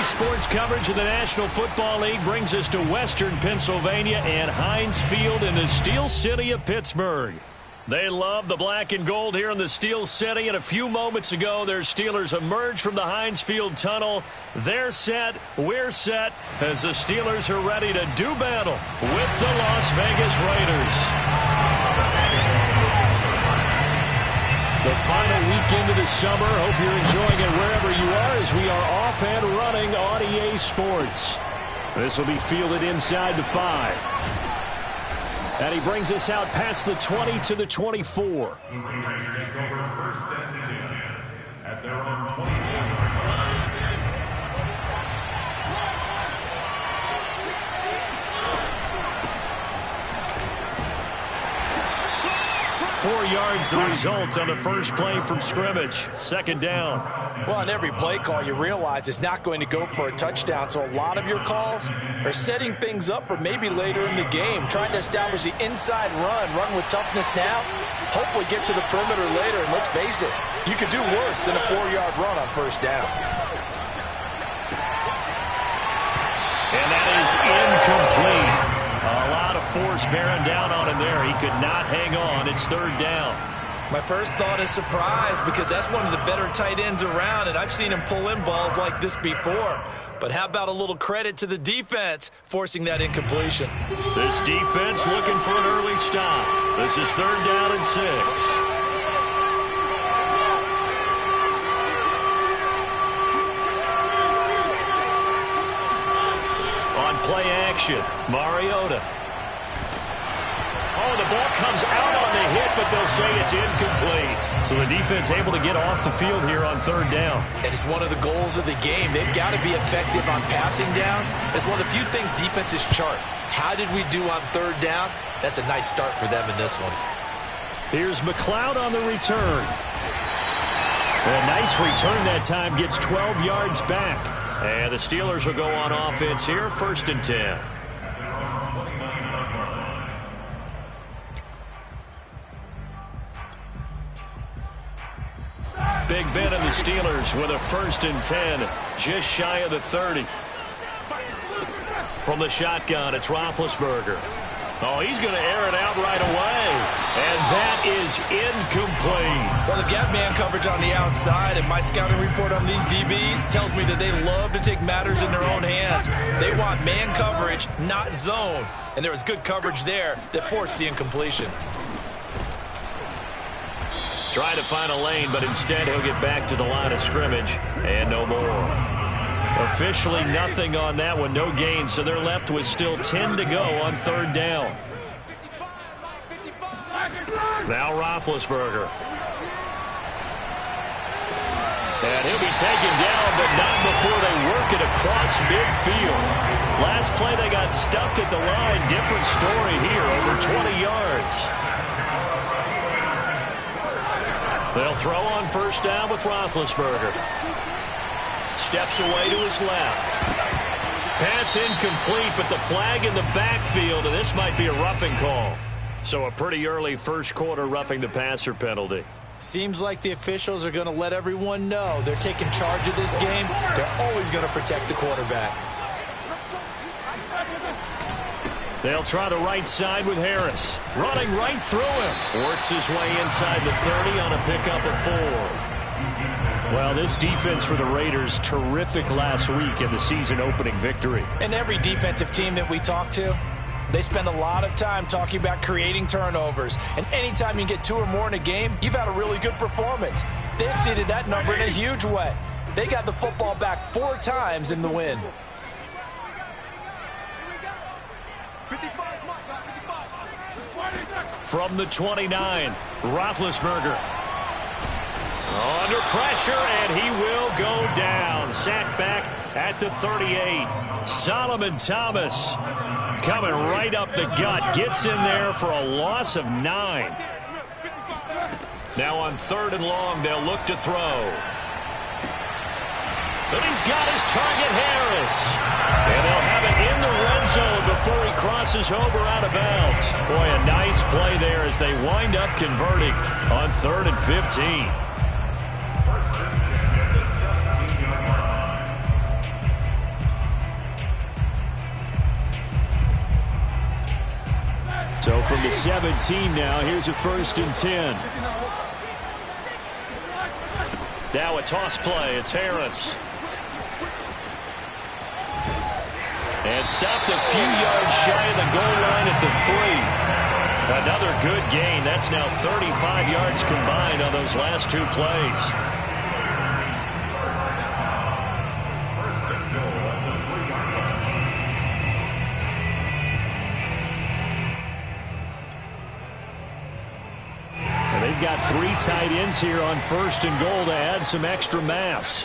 Sports coverage of the National Football League brings us to Western Pennsylvania and Heinz Field in the Steel City of Pittsburgh. They love the black and gold here in the Steel City, and a few moments ago, their Steelers emerged from the Heinz Field tunnel. They're set, we're set, as the Steelers are ready to do battle with the Las Vegas Raiders. The final weekend of the summer. Hope you're enjoying it wherever you are as we are off and running on EA Sports. This will be fielded inside the 5. And he brings us out past the 20 to the 24. The Raiders take over first and 10 at their own 24. 4 yards the result on the first play from scrimmage. Second down. Well, on every play call, you realize it's not going to go for a touchdown. So a lot of your calls are setting things up for maybe later in the game, trying to establish the inside run with toughness now, hopefully get to the perimeter later. And let's face it, you could do worse than a 4-yard run on first down. And that is incomplete. A lot of force bearing down on him there. He could not hang on. It's third down. My first thought is surprise, because that's one of the better tight ends around, and I've seen him pull in balls like this before. But how about a little credit to the defense forcing that incompletion? This defense looking for an early stop. This is third down and 6. Play action. Mariota. Oh, the ball comes out on the hit, but they'll say it's incomplete. So the defense able to get off the field here on third down. And it's one of the goals of the game. They've got to be effective on passing downs. It's one of the few things defenses chart. How did we do on third down? That's a nice start for them in this one. Here's McLeod on the return. A nice return that time. Gets 12 yards back. And the Steelers will go on offense here, first and 10. Big Ben and the Steelers with a first and 10, just shy of the 30. From the shotgun, it's Roethlisberger. Oh, he's going to air it out right away. And that is incomplete. Well, they've got man coverage on the outside, and my scouting report on these DBs tells me that they love to take matters in their own hands. They want man coverage, not zone. And there was good coverage there that forced the incompletion. Trying to find a lane, but instead he'll get back to the line of scrimmage. And no more. Officially nothing on that one, no gain, so they're left with still 10 to go on third down. Now Roethlisberger. And he'll be taken down, but not before they work it across midfield. Last play they got stuffed at the line, different story here, over 20 yards. They'll throw on first down with Roethlisberger. Steps away to his left. Pass incomplete, but the flag in the backfield, and this might be a roughing call. So a pretty early first quarter roughing the passer penalty. Seems like the officials are going to let everyone know they're taking charge of this game. They're always going to protect the quarterback. They'll try the right side with Harris. Running right through him. Works his way inside the 30 on a pickup of 4. Well, this defense for the Raiders, terrific last week in the season-opening victory. And every defensive team that we talk to, they spend a lot of time talking about creating turnovers. And anytime you get 2 or more in a game, you've had a really good performance. They exceeded that number in a huge way. They got the football back 4 times in the win. From the 29, Roethlisberger. Under pressure, and he will go down. Sacked back at the 38. Solomon Thomas coming right up the gut. Gets in there for a loss of 9. Now on third and long, they'll look to throw. But he's got his target, Harris. And they'll have it in the red zone before he crosses over out of bounds. Boy, a nice play there as they wind up converting on third and 15. So from the 17 now, here's a 1st and 10. Now a toss play. It's Harris. And stopped a few yards shy of the goal line at the 3. Another good gain. That's now 35 yards combined on those last 2 plays. First and goal at the 3-yard line. And they've got 3 tight ends here on 1st and goal to add some extra mass.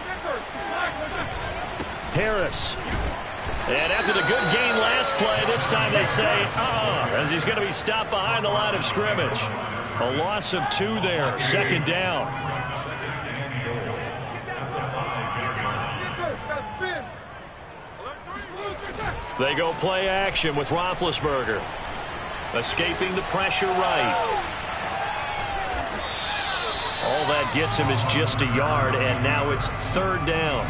Harris. And after the good gain last play, this time they say, as he's going to be stopped behind the line of scrimmage. A loss of 2 there, 2nd down. They go play action with Roethlisberger. Escaping the pressure right. All that gets him is just a yard, and now it's 3rd down.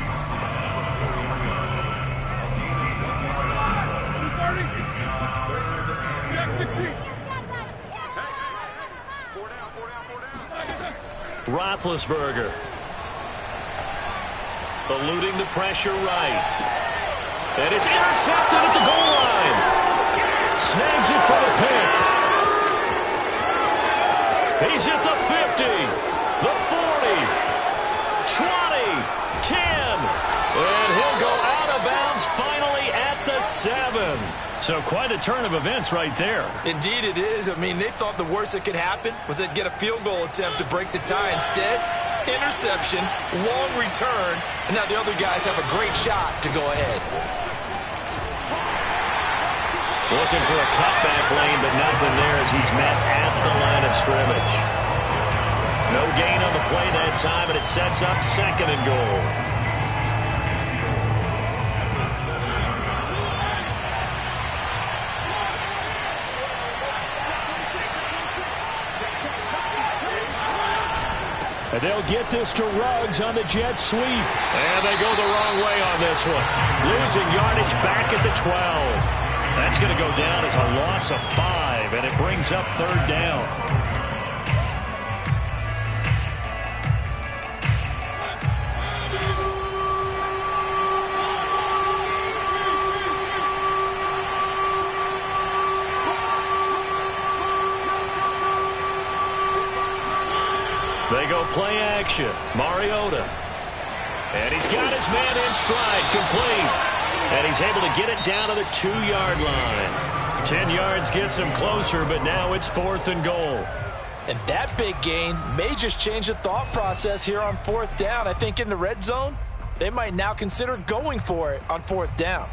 Roethlisberger eluding the pressure right. And it's intercepted at the goal line. Snags it for the pick. He's at the 50, the 40, 20, 10. And he'll go out of bounds finally at the 7. So quite a turn of events right there. Indeed it is. I mean, they thought the worst that could happen was they'd get a field goal attempt to break the tie. Instead, interception, long return, and now the other guys have a great shot to go ahead. Looking for a cutback lane, but nothing there as he's met at the line of scrimmage. No gain on the play that time, and it sets up 2nd and goal. And they'll get this to Ruggs on the jet sweep. And they go the wrong way on this one. Losing yardage back at the 12. That's going to go down as a loss of 5, and it brings up 3rd down. They go play action. Mariota. And he's got his man in stride, complete. And he's able to get it down to the 2-yard line. 10 yards gets him closer, but now it's 4th and goal. And that big gain may just change the thought process here on 4th down. I think in the red zone, they might now consider going for it on 4th down.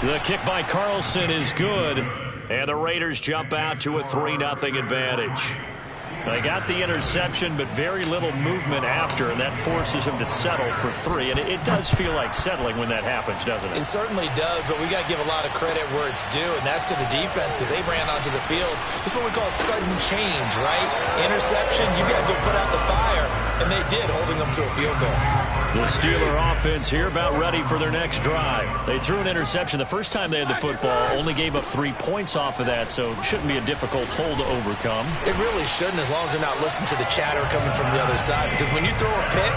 The kick by Carlson is good, and the Raiders jump out to a 3-0 advantage. They got the interception, but very little movement after, and that forces him to settle for 3. And it does feel like settling when that happens, doesn't it? It certainly does, but we got to give a lot of credit where it's due, and that's to the defense because they ran onto the field. This is what we call sudden change, right? Interception, you got to go put out the fire, and they did, holding them to a field goal. The Steeler offense here about ready for their next drive. They threw an interception the first time they had the football, only gave up 3 points off of that, so it shouldn't be a difficult hole to overcome. It really shouldn't, as long as they're not listening to the chatter coming from the other side, because when you throw a pick,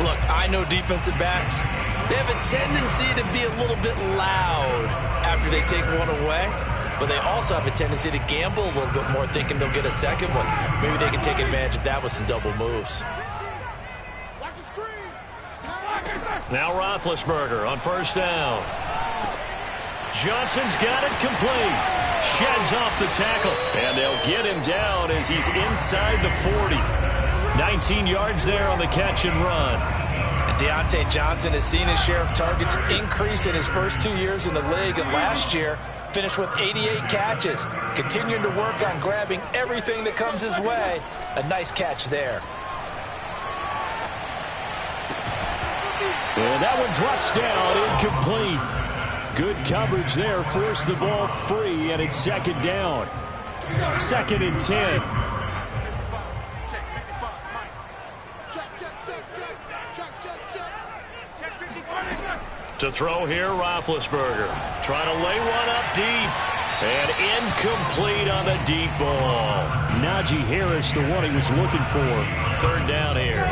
look, I know defensive backs, they have a tendency to be a little bit loud after they take one away, but they also have a tendency to gamble a little bit more, thinking they'll get a second one. Maybe they can take advantage of that with some double moves. Now Roethlisberger on 1st down. Johnson's got it complete. Sheds off the tackle. And they'll get him down as he's inside the 40. 19 yards there on the catch and run. And Deontay Johnson has seen his share of targets increase in his first 2 years in the league. And last year, finished with 88 catches. Continuing to work on grabbing everything that comes his way. A nice catch there. And that one drops down, incomplete. Good coverage there, forced the ball free, and it's 2nd down. 2nd and 10. To throw here, Roethlisberger. Trying to lay one up deep. And incomplete on the deep ball. Najee Harris, the one he was looking for. Third down here.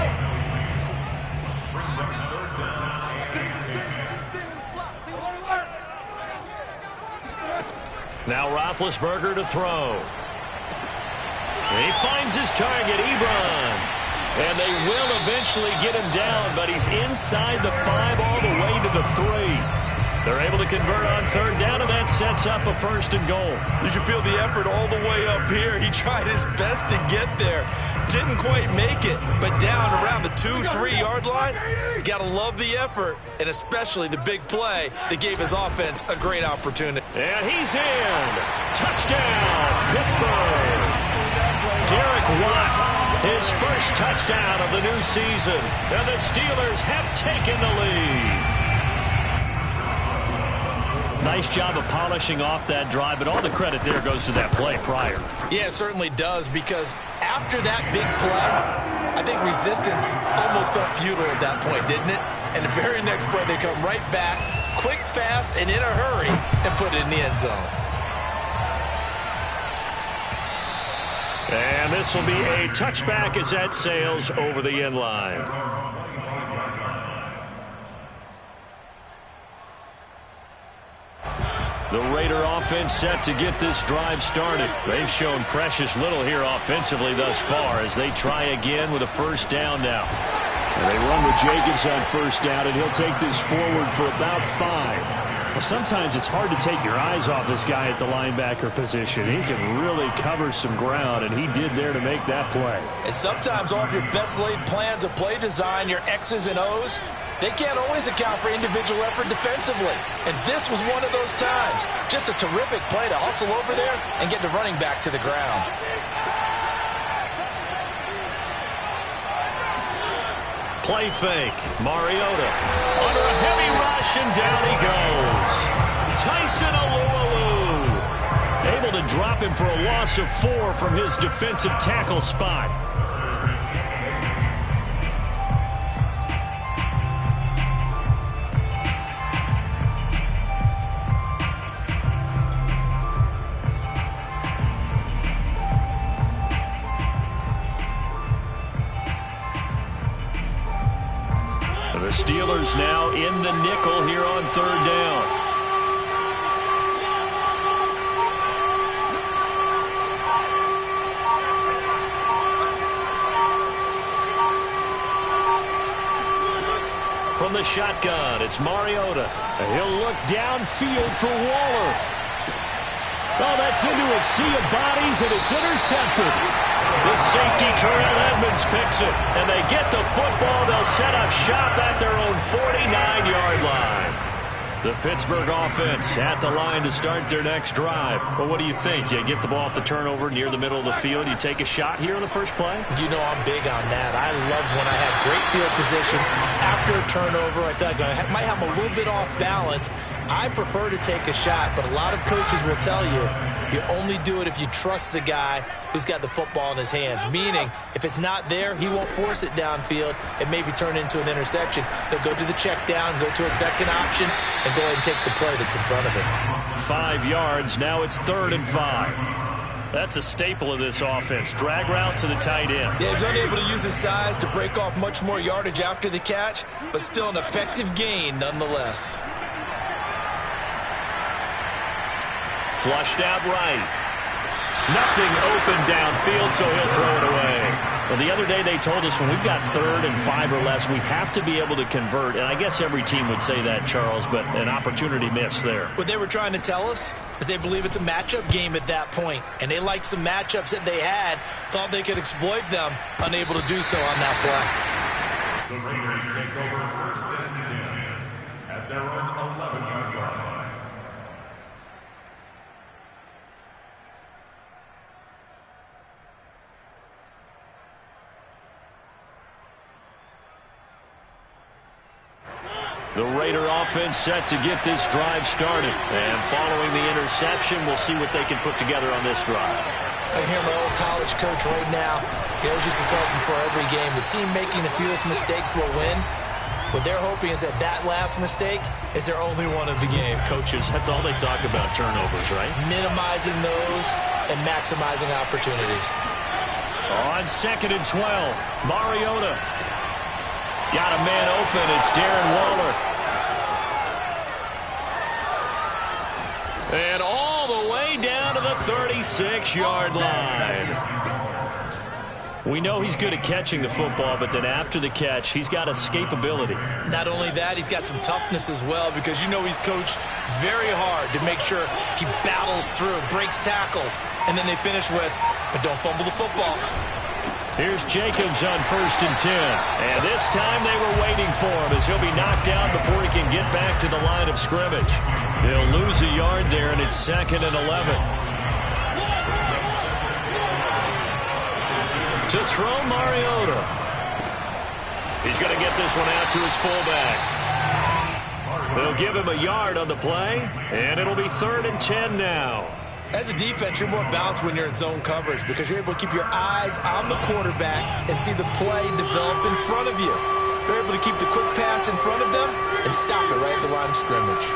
Now Roethlisberger to throw. He finds his target, Ebron. And they will eventually get him down, but he's inside the 5 all the way to the 3. They're able to convert on third down, and that sets up a 1st and goal. You can feel the effort all the way up here. He tried his best to get there. Didn't quite make it, but down around the 2-3 yard line, you got to love the effort, and especially the big play that gave his offense a great opportunity. And he's in. Touchdown, Pittsburgh. Derek Watt, his first touchdown of the new season. And the Steelers have taken the lead. Nice job of polishing off that drive, but all the credit there goes to that play prior. Yeah, it certainly does, because after that big play, I think resistance almost felt futile at that point, didn't it? And the very next play, they come right back, quick, fast, and in a hurry, and put it in the end zone. And this will be a touchback as that sails over the end line. The Raider offense set to get this drive started. They've shown precious little here offensively thus far as they try again with a 1st down now. And they run with Jacobs on 1st down, and he'll take this forward for about 5. Well, sometimes it's hard to take your eyes off this guy at the linebacker position. He can really cover some ground, and he did there to make that play. And sometimes all of your best laid plans of play design, your X's and O's, they can't always account for individual effort defensively. And this was one of those times. Just a terrific play to hustle over there and get the running back to the ground. Play fake. Mariota under a heavy rush, and down he goes. Tyson Alualu able to drop him for a loss of 4 from his defensive tackle spot. The Steelers now in the nickel here on 3rd down. From the shotgun, it's Mariota. He'll look downfield for Waller. Oh, that's into a sea of bodies, and it's intercepted. The safety, Terrell Edmonds, picks it, and they get the football. They'll set up shop at their own 49-yard line. The Pittsburgh offense at the line to start their next drive. Well, what do you think? You get the ball off the turnover near the middle of the field. You take a shot here on the first play? You know I'm big on that. I love when I have great field position. After a turnover, I feel like I might have a little bit off balance. I prefer to take a shot, but a lot of coaches will tell you you only do it if you trust the guy who's got the football in his hands. Meaning, if it's not there, he won't force it downfield and maybe turn into an interception. He'll go to the check down, go to a second option, and go ahead and take the play that's in front of him. 5 yards. Now it's 3rd and 5. That's a staple of this offense. Drag route to the tight end. Yeah, he's unable to use his size to break off much more yardage after the catch, but still an effective gain nonetheless. Flushed out right. Nothing open downfield, so he'll throw it away. Well, the other day they told us when we've got 3rd and 5 or less, we have to be able to convert. And I guess every team would say that, Charles, but an opportunity missed there. What they were trying to tell us is they believe it's a matchup game at that point. And they liked some matchups that they had, thought they could exploit them, unable to do so on that play. The Raiders take over 1st and 10 at their own 11-yard line. The Raider offense set to get this drive started. And following the interception, we'll see what they can put together on this drive. I hear my old college coach right now. He always used to tell us before every game, the team making the fewest mistakes will win. What they're hoping is that that last mistake is their only one of the game. Coaches, that's all they talk about, turnovers, right? Minimizing those and maximizing opportunities. On 2nd and 12, Mariota. Got a man open. It's Darren Waller. And all the way down to the 36-yard line. We know he's good at catching the football, but then after the catch, he's got escapability. Not only that, he's got some toughness as well, because you know he's coached very hard to make sure he battles through, breaks tackles, and then they finish with, but don't fumble the football. Here's Jacobs on 1st and 10. And this time they were waiting for him as he'll be knocked down before he can get back to the line of scrimmage. He'll lose a yard there, and it's 2nd and 11. To throw Mariota. He's going to get this one out to his fullback. They'll give him a yard on the play, and it'll be 3rd and 10 now. As a defense, you're more balanced when you're in zone coverage because you're able to keep your eyes on the quarterback and see the play develop in front of you. You're able to keep the quick pass in front of them and stop it right at the line of scrimmage.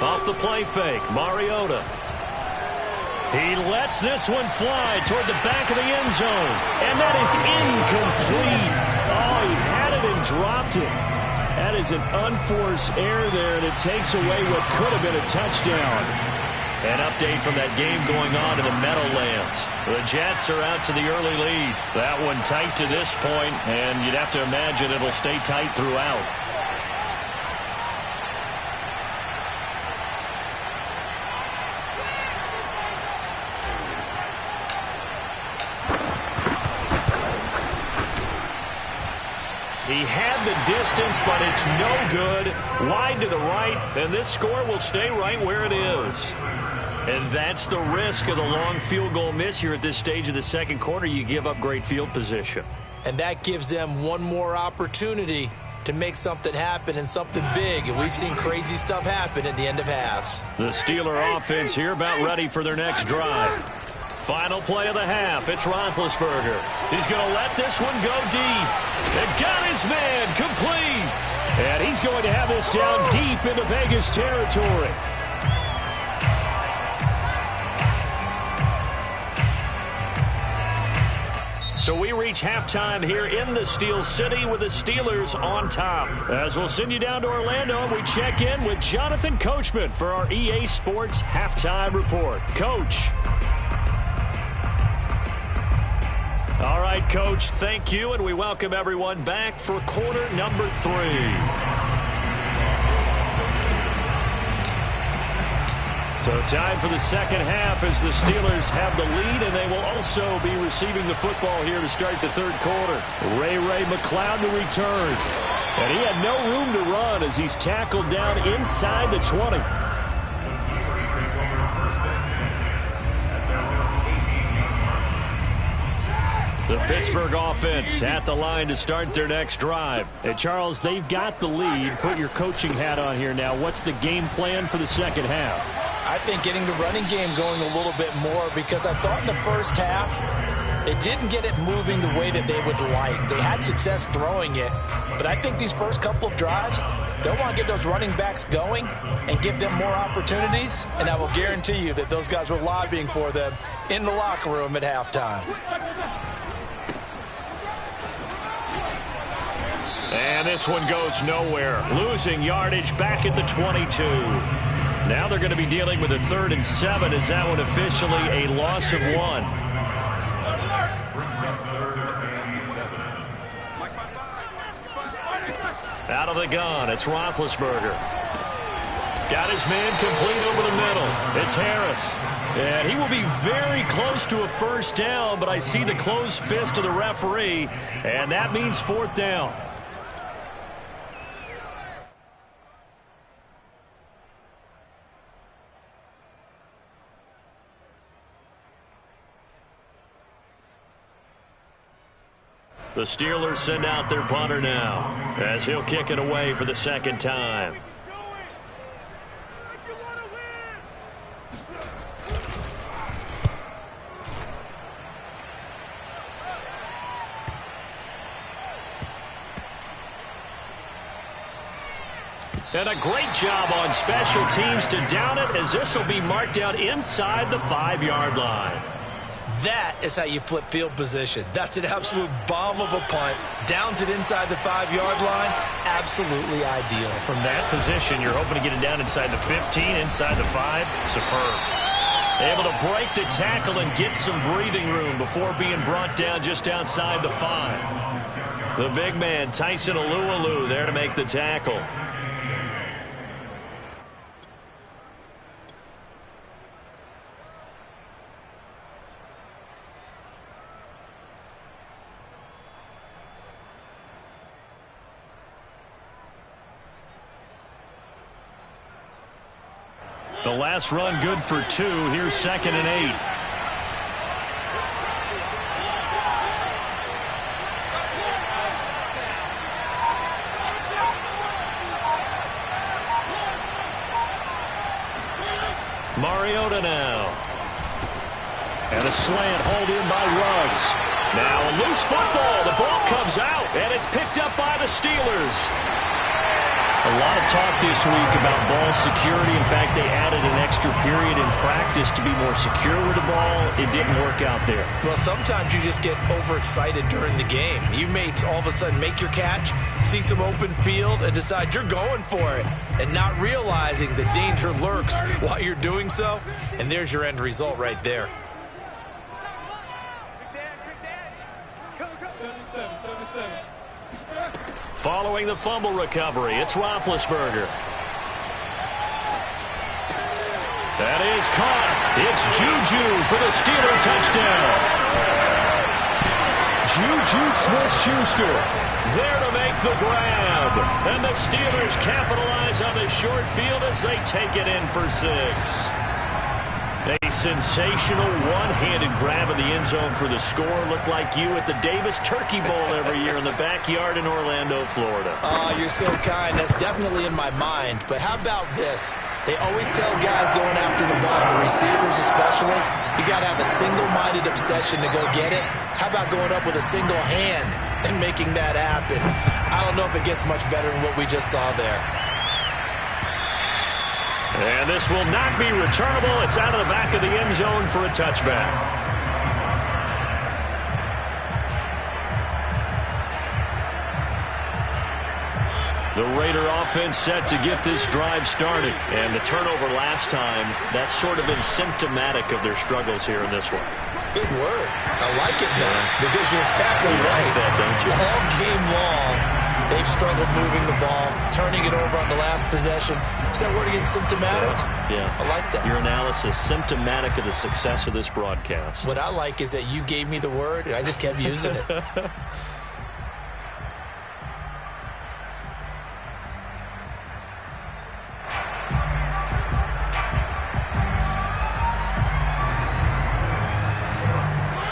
Off the play fake, Mariota. He lets this one fly toward the back of the end zone. And that is incomplete. Oh, he had it and dropped it. That is an unforced error there, and it takes away what could have been a touchdown. An update from that game going on in the Meadowlands. The Jets are out to the early lead. That one tight to this point, and you'd have to imagine it'll stay tight throughout. He had the distance, but it's no good. Wide to the right, and this score will stay right where it is. And that's the risk of the long field goal miss here at this stage of the second quarter. You give up great field position. And that gives them one more opportunity to make something happen and something big. And we've seen crazy stuff happen at the end of halves. The Steeler offense here about ready for their next drive. Final play of the half. It's Roethlisberger. He's going to let this one go deep. And got his man complete. And he's going to have this down deep into Vegas territory. So we reach halftime here in the Steel City with the Steelers on top. As we'll send you down to Orlando, and we check in with Jonathan Coachman for our EA Sports Halftime Report. Coach. All right, Coach, thank you, and we welcome everyone back for quarter number 3. So time for the second half as the Steelers have the lead, and they will also be receiving the football here to start the third quarter. Ray McCloud to return, and he had no room to run as he's tackled down inside the 20. The Pittsburgh offense at the line to start their next drive. Hey, Charles, they've got the lead. Put your coaching hat on here now. What's the game plan for the second half? I think getting the running game going a little bit more, because I thought in the first half it didn't get it moving the way that they would like. They had success throwing it, but I think these first couple of drives, they'll want to get those running backs going and give them more opportunities, and I will guarantee you that those guys were lobbying for them in the locker room at halftime. And this one goes nowhere. Losing yardage back at the 22. Now they're going to be dealing with a 3rd and 7. Is that one officially a loss of 1? Out of the gun, it's Roethlisberger. Got his man complete over the middle. It's Harris. And he will be very close to a first down, but I see the closed fist of the referee, and that means 4th down. The Steelers send out their punter now as he'll kick it away for the second time. And a great job on special teams to down it, as this will be marked out inside the 5-yard line. That is how you flip field position. That's an absolute bomb of a punt. Downs it inside the 5-yard line. Absolutely ideal. From that position, you're hoping to get it down inside the 15, inside the 5. Superb. Able to break the tackle and get some breathing room before being brought down just outside the 5. The big man, Tyson Alualu, there to make the tackle. The last run good for 2. Here's 2nd and 8. Mariota now. And a slant hauled in by Ruggs. Now a loose football. The ball comes out, and it's picked up by the Steelers. A lot of talk this week about ball security. In fact, they added an extra period in practice to be more secure with the ball. It didn't work out there. Well, sometimes you just get overexcited during the game. You may all of a sudden make your catch, see some open field, and decide you're going for it, and not realizing the danger lurks while you're doing so. And there's your end result right there. Following the fumble recovery, it's Roethlisberger. That is caught. It's Juju for the Steeler touchdown. Juju Smith-Schuster there to make the grab. And the Steelers capitalize on the short field as they take it in for 6. A sensational one-handed grab in the end zone for the score. Looked like you at the Davis Turkey Bowl every year in the backyard in Orlando, Florida. Oh, you're so kind. That's definitely in my mind. But how about this? They always tell guys going after the ball, the receivers especially, you got to have a single-minded obsession to go get it. How about going up with a single hand and making that happen? I don't know if it gets much better than what we just saw there. And this will not be returnable. It's out of the back of the end zone for a touchback. The Raider offense set to get this drive started. And the turnover last time, that's sort of been symptomatic of their struggles here in this one. Good word. I like it, though, because you're exactly right. That, don't you? All game long, they've struggled moving the ball, turning it over on the last possession. Is that word again, symptomatic? Yeah. I like that. Your analysis, symptomatic of the success of this broadcast. What I like is that you gave me the word, and I just kept using it.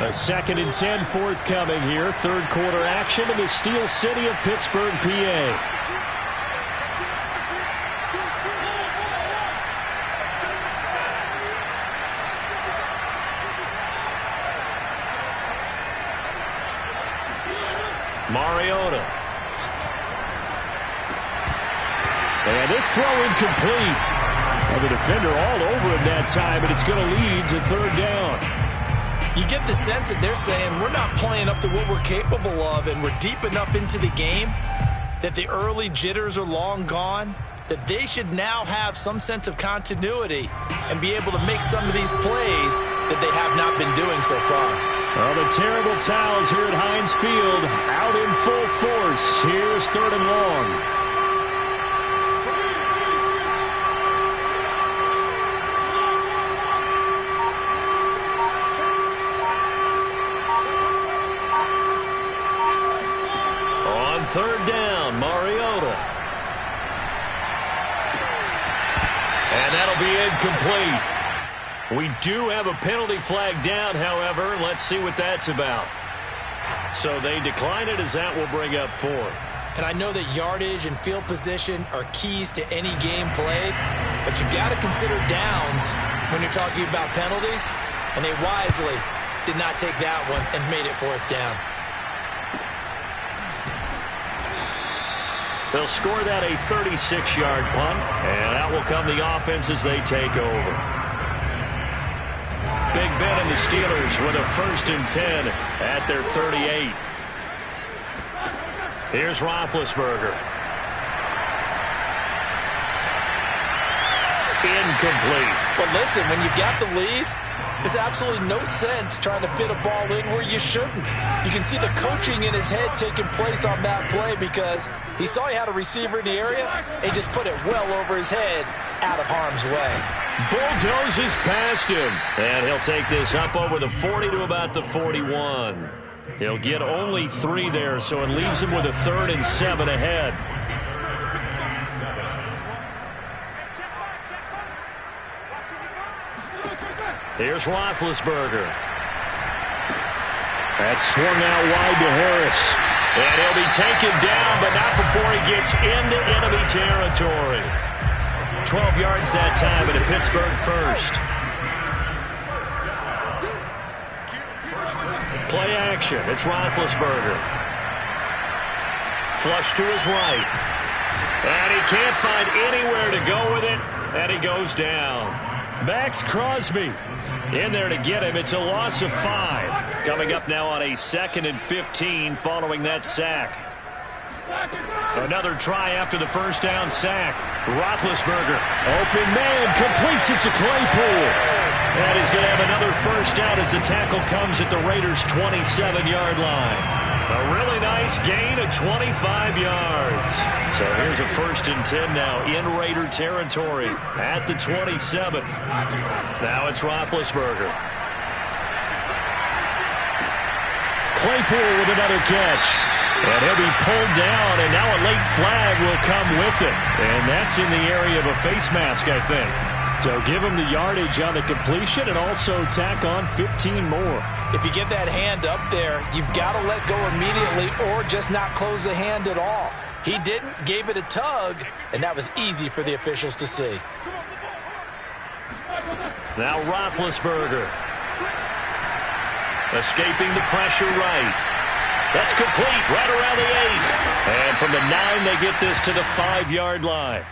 A 2nd and 10 forthcoming here. Third quarter action in the Steel City of Pittsburgh, PA. Mariota. And this throw incomplete. Well, the defender all over him that time, but it's going to lead to 3rd down. You get the sense that they're saying we're not playing up to what we're capable of, and we're deep enough into the game that the early jitters are long gone, that they should now have some sense of continuity and be able to make some of these plays that they have not been doing so far. Well, the terrible towels here at Heinz Field out in full force. Here's 3rd and long. On 3rd down, Mariota. And that'll be incomplete. We do have a penalty flag down, however. Let's see what that's about. So they decline it, as that will bring up 4th. And I know that yardage and field position are keys to any game played, but you got to consider downs when you're talking about penalties, and they wisely did not take that one and made it 4th down. They'll score that a 36-yard punt, and out will come the offense as they take over. Big Ben and the Steelers with a 1st and 10 at their 38. Here's Roethlisberger. Incomplete. But listen, when you got the lead, there's absolutely no sense trying to fit a ball in where you shouldn't. You can see the coaching in his head taking place on that play because he saw he had a receiver in the area and he just put it well over his head out of harm's way. Bulldozes past him. And he'll take this up over the 40 to about the 41. He'll get only 3 there, so it leaves him with a 3rd and 7 ahead. Here's Roethlisberger. That's swung out wide to Harris. And he'll be taken down, but not before he gets into enemy territory. 12 yards that time and a Pittsburgh 1st. Play action. It's Roethlisberger. Flush to his right. And he can't find anywhere to go with it. And he goes down. Max Crosby in there to get him. It's a loss of 5. Coming up now on a 2nd and 15 following that sack. Another try after the 1st down sack. Roethlisberger, open man, completes it to Claypool. And he's going to have another 1st down as the tackle comes at the Raiders' 27-yard line. A really nice gain of 25 yards. So here's a 1st and 10 now in Raider territory at the 27. Now it's Roethlisberger. Claypool with another catch. And he'll be pulled down, and now a late flag will come with it. And that's in the area of a face mask, I think. So give him the yardage on the completion and also tack on 15 more. If you get that hand up there, you've got to let go immediately or just not close the hand at all. He didn't, gave it a tug, and that was easy for the officials to see. Now Roethlisberger. Escaping the pressure right. That's complete right around the 8. And from the 9, they get this to the 5-yard line.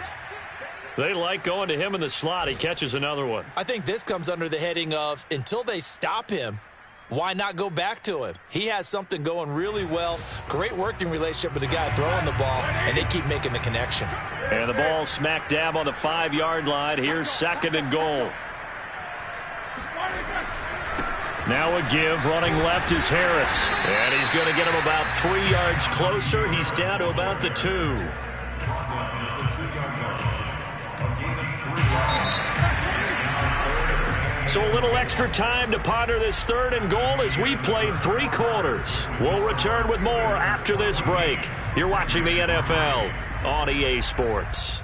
They like going to him in the slot. He catches another one. I think this comes under the heading of until they stop him, why not go back to him? He has something going really well. Great working relationship with the guy throwing the ball, and they keep making the connection. And the ball smack dab on the 5-yard line. Here's 2nd and goal. Now a give, running left is Harris. And he's going to get him about 3 yards closer. He's down to about the 2. So a little extra time to ponder this 3rd and goal as we played 3 quarters. We'll return with more after this break. You're watching the NFL on EA Sports.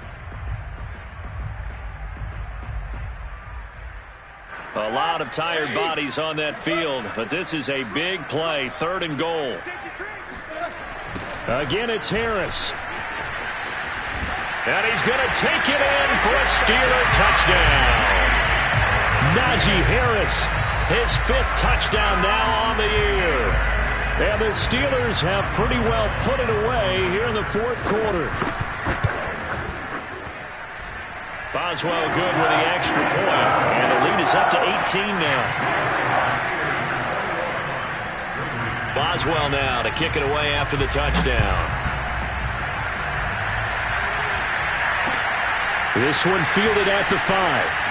A lot of tired bodies on that field, but this is a big play, 3rd and goal. Again, it's Harris. And he's going to take it in for a Steeler touchdown. Najee Harris, his 5th touchdown now on the year. And the Steelers have pretty well put it away here in the 4th quarter. Boswell good with the extra point, and the lead is up to 18 now. Boswell now to kick it away after the touchdown. This one fielded at the 5.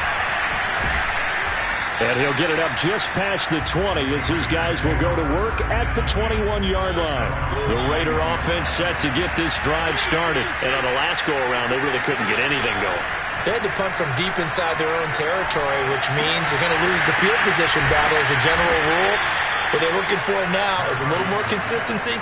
And he'll get it up just past the 20 as his guys will go to work at the 21-yard line. The Raider offense set to get this drive started. And on the last go-around, they really couldn't get anything going. They had to punt from deep inside their own territory, which means they're going to lose the field position battle as a general rule. What they're looking for now is a little more consistency,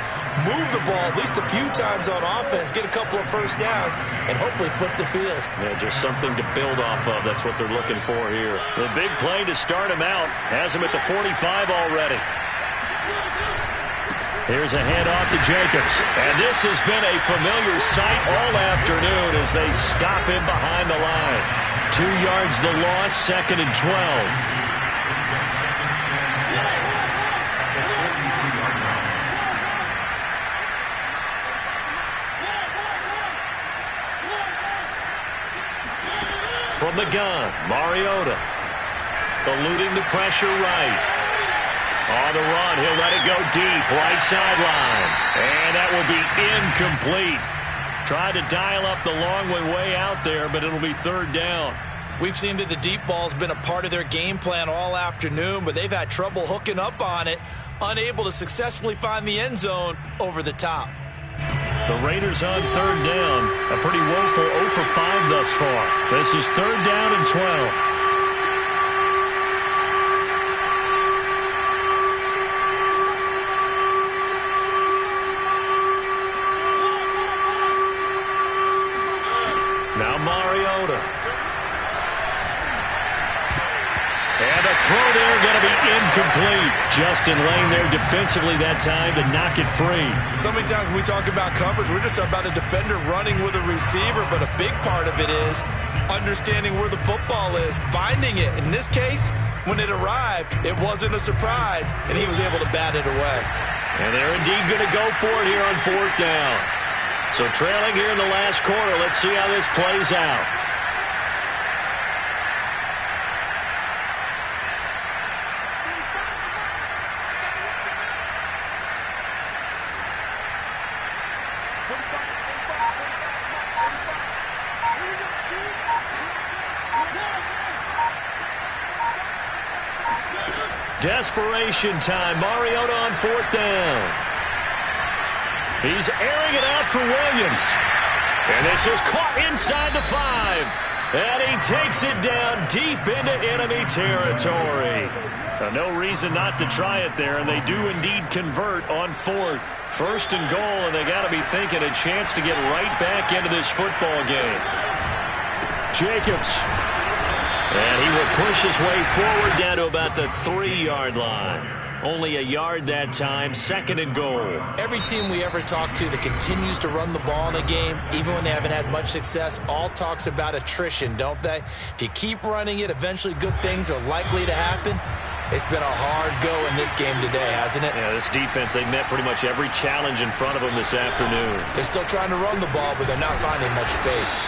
move the ball at least a few times on offense, get a couple of 1st downs, and hopefully flip the field. Yeah, just something to build off of. That's what they're looking for here. The big play to start him out has him at the 45 already. Here's a handoff to Jacobs. And this has been a familiar sight all afternoon as they stop him behind the line. 2 yards the loss, 2nd and 12. from the gun. Mariota eluding the pressure right. On the run, he'll let it go deep, right sideline. And that will be incomplete. Tried to dial up the long way out there, but it'll be third down. We've seen that the deep ball's been a part of their game plan all afternoon, but they've had trouble hooking up on it, unable to successfully find the end zone over the top. The Raiders on third down. A pretty woeful 0 for 5 thus far. This is third down and 12. Now Mariota. And the throw there going to be incomplete. Justin Lane there defensively that time to knock it free. So many times when we talk about coverage, we're just about a defender running with a receiver, but a big part of it is understanding where the football is, finding it. In this case, when it arrived, it wasn't a surprise, and he was able to bat it away. And they're indeed going to go for it here on fourth down. So trailing here in the last quarter, let's see how this plays out. Desperation time. Mariota on fourth down. He's airing it out for Williams. And this is caught inside the 5. And he takes it down deep into enemy territory. Now, no reason not to try it there, and they do indeed convert on fourth. First and goal, and they got to be thinking a chance to get right back into this football game. Jacobs. And he will push his way forward down to about the 3-yard line. Only a yard that time, second and goal. Every team we ever talk to that continues to run the ball in a game, even when they haven't had much success, all talks about attrition, don't they? If you keep running it, eventually good things are likely to happen. It's been a hard go in this game today, hasn't it? Yeah, this defense, they met pretty much every challenge in front of them this afternoon. They're still trying to run the ball, but they're not finding much space.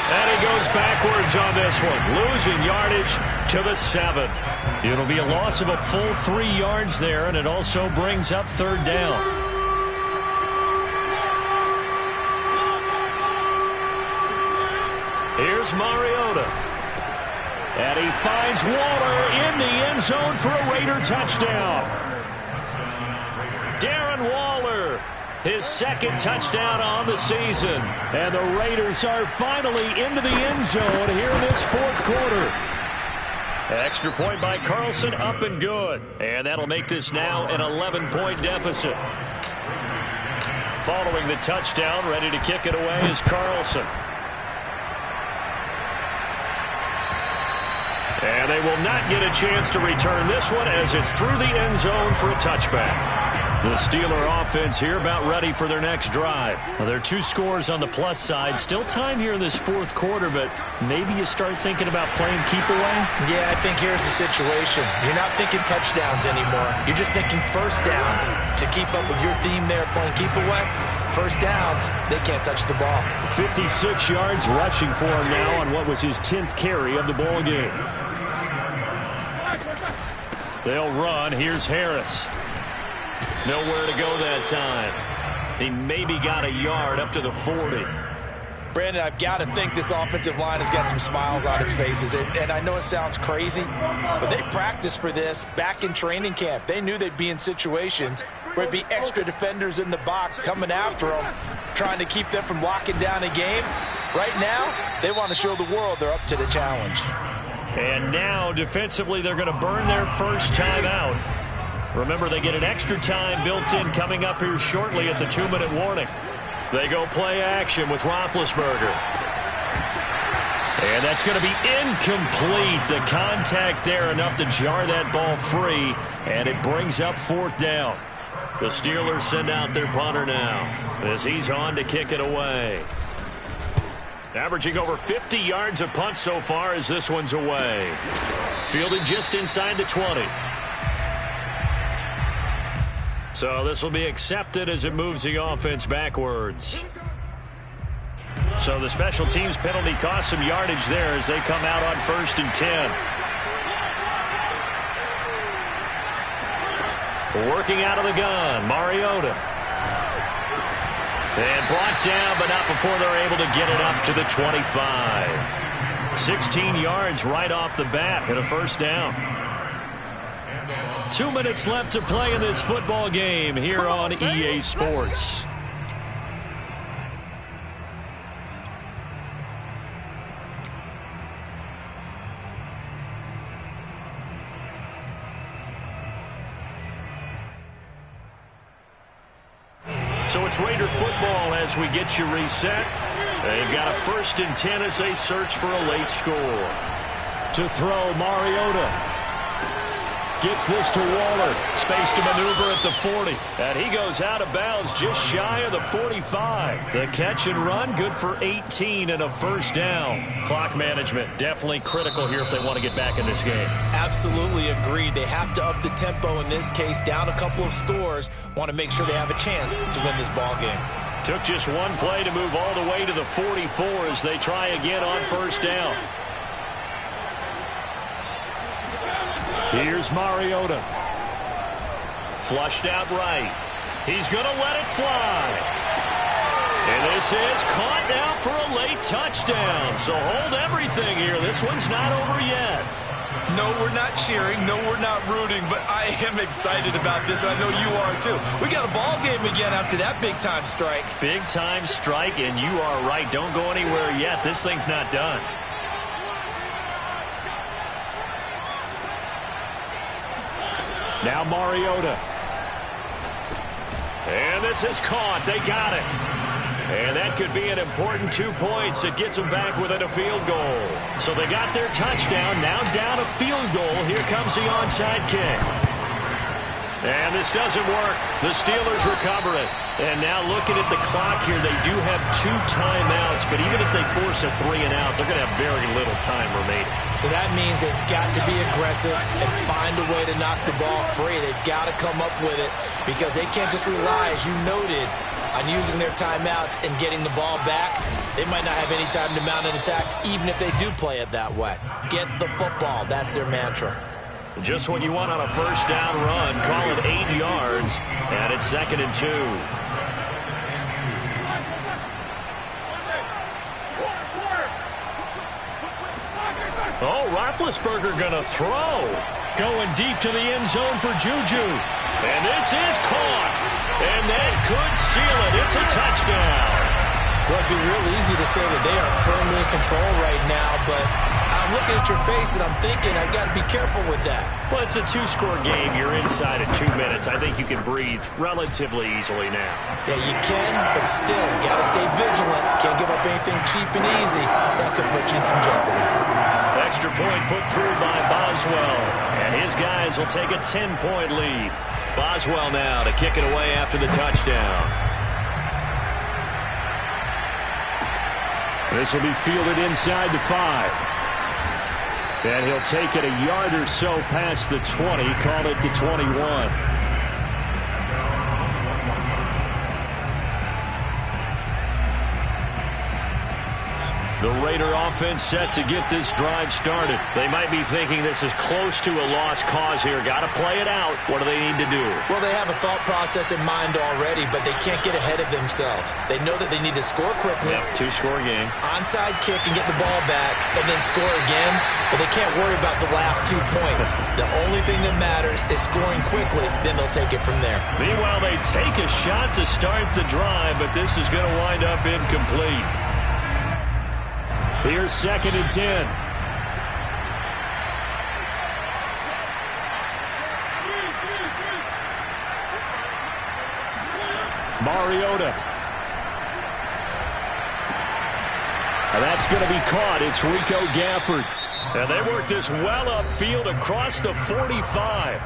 And he goes backwards on this one, losing yardage to the 7. It'll be a loss of a full 3 yards there, and it also brings up third down. Here's Mariota. And he finds Waller in the end zone for a Raider touchdown. Darren Waller, his second touchdown on the season. And the Raiders are finally into the end zone here in this fourth quarter. Extra point by Carlson, up and good. And that'll make this now an 11-point deficit. Following the touchdown, ready to kick it away is Carlson. And they will not get a chance to return this one as it's through the end zone for a touchback. The Steeler offense here about ready for their next drive. Well, there are 2 scores on the plus side. Still time here in this fourth quarter, but maybe you start thinking about playing keep away? Yeah, I think here's the situation. You're not thinking touchdowns anymore. You're just thinking first downs. To keep up with your theme there, playing keep away, first downs, they can't touch the ball. 56 yards rushing for him now on what was his 10th carry of the ball game. They'll run. Here's Harris. Nowhere to go that time. He maybe got a yard up to the 40. Brandon, I've got to think this offensive line has got some smiles on its faces. And I know it sounds crazy, but they practiced for this back in training camp. They knew they'd be in situations where it'd be extra defenders in the box coming after them, trying to keep them from locking down a game. Right now, they want to show the world they're up to the challenge. And now, defensively, they're going to burn their first time out. Remember, they get an extra time built in coming up here shortly at the 2-minute warning. They go play action with Roethlisberger. And that's going to be incomplete. The contact there enough to jar that ball free, and it brings up fourth down. The Steelers send out their punter now as he's on to kick it away. Averaging over 50 yards a punt so far as this one's away. Fielded just inside the 20. So this will be accepted as it moves the offense backwards. So the special teams penalty cost some yardage there as they come out on 1st and 10. Working out of the gun, Mariota. And brought down, but not before they're able to get it up to the 25. 16 yards right off the bat and a first down. 2 minutes left to play in this football game here on EA Sports. So it's Raider football as we get you reset. They've got a 1st and 10 as they search for a late score. To throw, Mariota. Gets this to Waller. Space to maneuver at the 40. And he goes out of bounds just shy of the 45. The catch and run, good for 18 and a first down. Clock management, definitely critical here if they want to get back in this game. Absolutely agreed. They have to up the tempo in this case, down a couple of scores. Want to make sure they have a chance to win this ball game. Took just one play to move all the way to the 44 as they try again on first down. Here's Mariota. Flushed out right. He's going to let it fly. And this is caught now for a late touchdown. So hold everything here. This one's not over yet. No, we're not cheering. No, we're not rooting. But I am excited about this. I know you are, too. We got a ball game again after that big-time strike. Big-time strike, and you are right. Don't go anywhere yet. This thing's not done. Now Mariota. And this is caught. They got it. And that could be an important 2 points. It gets them back within a field goal. So they got their touchdown. Now down a field goal. Here comes the onside kick. And this doesn't work. The Steelers recover it. And now looking at the clock here, they do have 2 timeouts. But even if they force a 3 and out, they're going to have very little time remaining. So that means they've got to be aggressive and find a way to knock the ball free. They've got to come up with it because they can't just rely, as you noted, on using their timeouts and getting the ball back. They might not have any time to mount an attack, even if they do play it that way. Get the football. That's their mantra. Just what you want on a first down run. Call it 8 yards, and it's 2nd and 2. Oh, Roethlisberger going to throw. Going deep to the end zone for Juju. And this is caught. And that could seal it. It's a touchdown. Well, it'd be real easy to say that they are firmly in control right now, but I'm looking at your face and I'm thinking I got to be careful with that. Well, it's a 2-score game. You're inside of 2 minutes. I think you can breathe relatively easily now. Yeah, you can, but still, you got to stay vigilant. Can't give up anything cheap and easy. That could put you in some jeopardy. Extra point put through by Boswell, and his guys will take a 10-point lead. Boswell now to kick it away after the touchdown. This will be fielded inside the 5. And he'll take it a yard or so past the 20, call it the 21. The Raider offense set to get this drive started. They might be thinking this is close to a lost cause here. Got to play it out. What do they need to do? Well, they have a thought process in mind already, but they can't get ahead of themselves. They know that they need to score quickly. Yep, 2-score game. Onside kick and get the ball back and then score again, but they can't worry about the last 2 points. The only thing that matters is scoring quickly, then they'll take it from there. Meanwhile, they take a shot to start the drive, but this is going to wind up incomplete. Here's 2nd and 10. Mariota. And that's going to be caught. It's Rico Gafford. And they work this well upfield across the 45.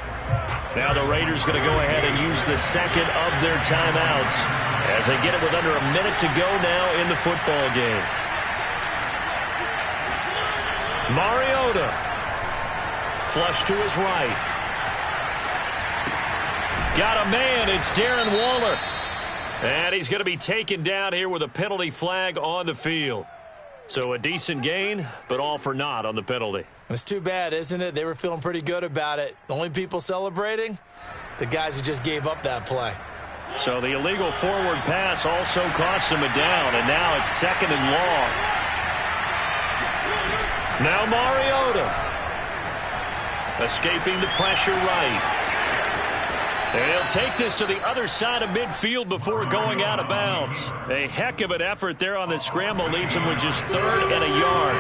Now the Raiders going to go ahead and use the second of their timeouts as they get it with under a minute to go now in the football game. Mariota. Flush to his right. Got a man. It's Darren Waller. And he's going to be taken down here with a penalty flag on the field. So a decent gain, but all for naught on the penalty. It's too bad, isn't it? They were feeling pretty good about it. The only people celebrating? The guys who just gave up that play. So the illegal forward pass also cost him a down, and now it's 2nd and long. Now Mariota. Escaping the pressure right. And he'll take this to the other side of midfield before going out of bounds. A heck of an effort there on the scramble leaves him with just 3rd and a yard.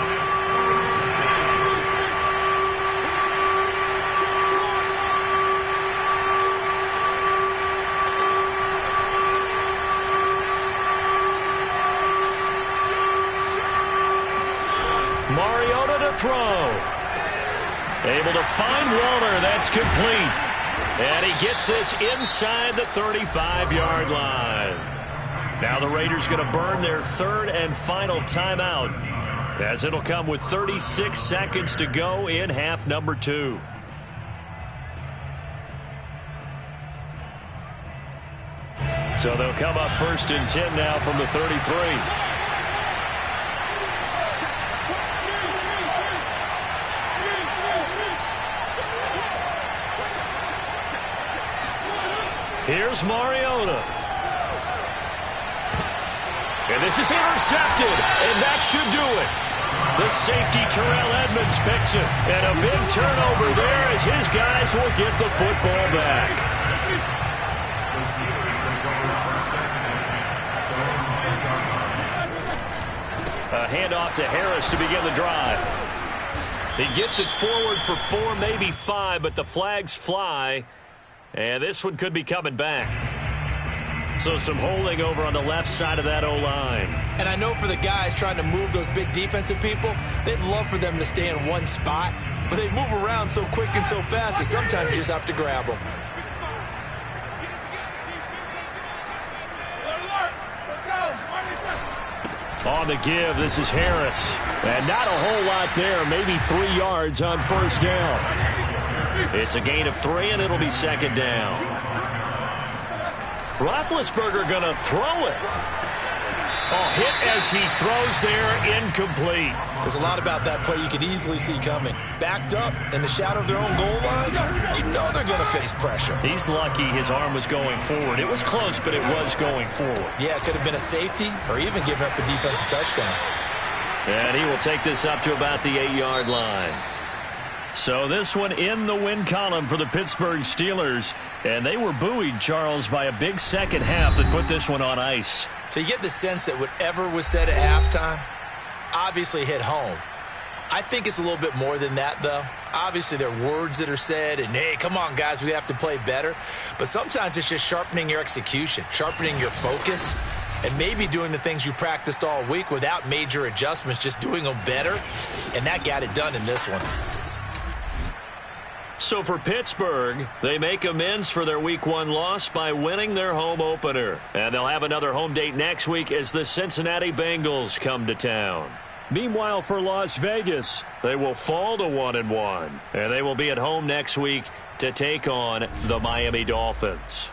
Mariota to throw. Able to find Waller. That's complete. And he gets this inside the 35-yard line. Now the Raiders going to burn their 3rd and final timeout, as it'll come with 36 seconds to go in half number 2. So they'll come up 1st and 10 now from the 33. Here's Mariota. And this is intercepted, and that should do it. The safety, Terrell Edmonds, picks it. And a big turnover there as his guys will get the football back. A handoff to Harris to begin the drive. He gets it forward for 4, maybe 5, but the flags fly. And this one could be coming back. So some holding over on the left side of that O-line. And I know for the guys trying to move those big defensive people, they'd love for them to stay in one spot. But they move around so quick and so fast that sometimes you just have to grab them. On the give, this is Harris. And not a whole lot there, maybe 3 yards on 1st down. It's a gain of 3, and it'll be 2nd down. Roethlisberger going to throw it. Oh, hit as he throws there, incomplete. There's a lot about that play you could easily see coming. Backed up in the shadow of their own goal line, you know they're going to face pressure. He's lucky his arm was going forward. It was close, but it was going forward. Yeah, it could have been a safety or even given up a defensive touchdown. And he will take this up to about the 8-yard line. So this one in the win column for the Pittsburgh Steelers. And they were buoyed, Charles, by a big 2nd half that put this one on ice. So you get the sense that whatever was said at halftime obviously hit home. I think it's a little bit more than that, though. Obviously, there are words that are said, and, hey, come on, guys, we have to play better. But sometimes it's just sharpening your execution, sharpening your focus, and maybe doing the things you practiced all week without major adjustments, just doing them better. And that got it done in this one. So for Pittsburgh, they make amends for their Week 1 loss by winning their home opener. And they'll have another home date next week as the Cincinnati Bengals come to town. Meanwhile, for Las Vegas, they will fall to 1-1. And they will be at home next week to take on the Miami Dolphins.